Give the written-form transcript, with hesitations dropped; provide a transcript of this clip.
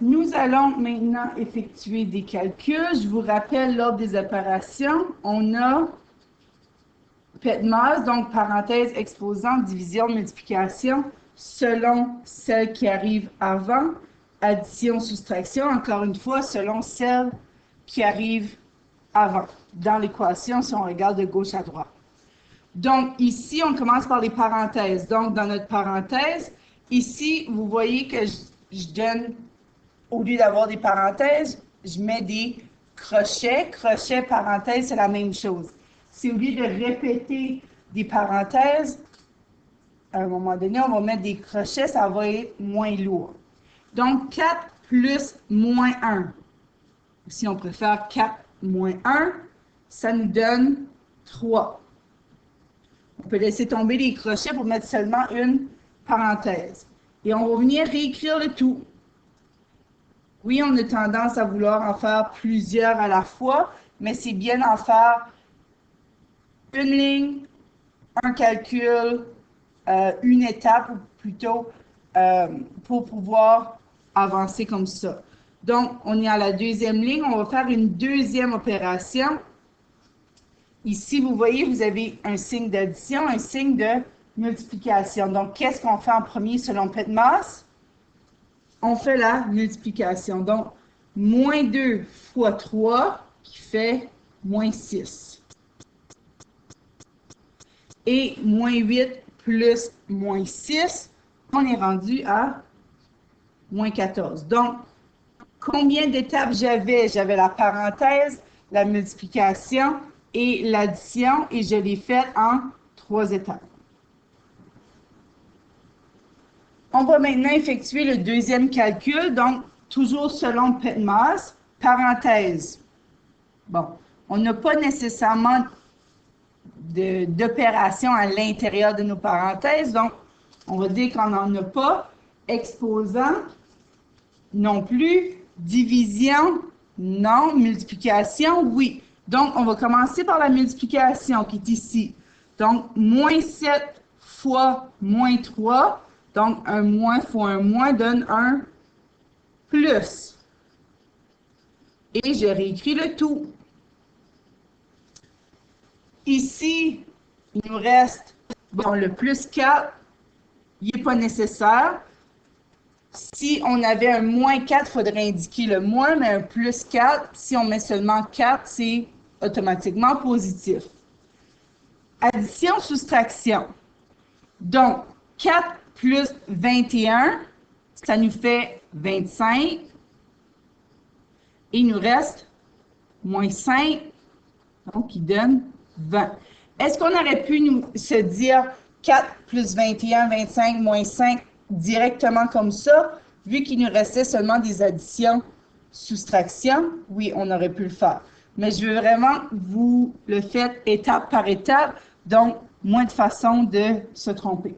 Nous allons maintenant effectuer des calculs. Je vous rappelle l'ordre des opérations. On a PETMAS, donc parenthèse, exposant, division, multiplication, selon celle qui arrive avant. Addition, soustraction, encore une fois, selon celle qui arrive avant. Dans l'équation, si on regarde de gauche à droite. Donc, ici, on commence par les parenthèses. Donc, dans notre parenthèse, ici, vous voyez que je donne, au lieu d'avoir des parenthèses, je mets des crochets. Crochet, parenthèse, c'est la même chose. Si au lieu de répéter des parenthèses, à un moment donné, on va mettre des crochets, ça va être moins lourd. Donc, 4 plus moins 1. Si on préfère 4 moins 1, ça nous donne 3. On peut laisser tomber les crochets pour mettre seulement une parenthèse. Et on va venir réécrire le tout. Oui, on a tendance à vouloir en faire plusieurs à la fois, mais c'est bien d'en faire une ligne, un calcul, une étape, ou plutôt, pour pouvoir avancer comme ça. Donc, on est à la deuxième ligne. On va faire une deuxième opération. Ici, vous voyez, vous avez un signe d'addition, un signe de multiplication. Donc, qu'est-ce qu'on fait en premier selon PETMAS? On fait la multiplication. Donc, moins 2 fois 3 qui fait moins 6. Et moins 8 plus moins 6, on est rendu à moins 14. Donc, combien d'étapes j'avais? J'avais la parenthèse, la multiplication et l'addition, et je l'ai faite en 3 étapes. On va maintenant effectuer le deuxième calcul, donc toujours selon PETMAS, parenthèse. Bon, on n'a pas nécessairement d'opération à l'intérieur de nos parenthèses, donc on va dire qu'on n'en a pas. Exposant, non plus. Division, non. Multiplication, oui. Donc, on va commencer par la multiplication qui est ici. Donc, moins 7 fois moins 3. Donc, un moins fois un moins donne un plus. Et je réécris le tout. Ici, il nous reste, bon, le plus 4, il n'est pas nécessaire. Si on avait un moins 4, il faudrait indiquer le moins, mais un plus 4, si on met seulement 4, c'est automatiquement positif. Addition, soustraction. Donc, 4 plus 21, ça nous fait 25. Et il nous reste moins 5, donc qui donne 20. Est-ce qu'on aurait pu se dire 4 plus 21, 25, moins 5 directement comme ça, vu qu'il nous restait seulement des additions, soustractions? Oui, on aurait pu le faire. Mais je veux vraiment vous le faire étape par étape, donc moins de façons de se tromper.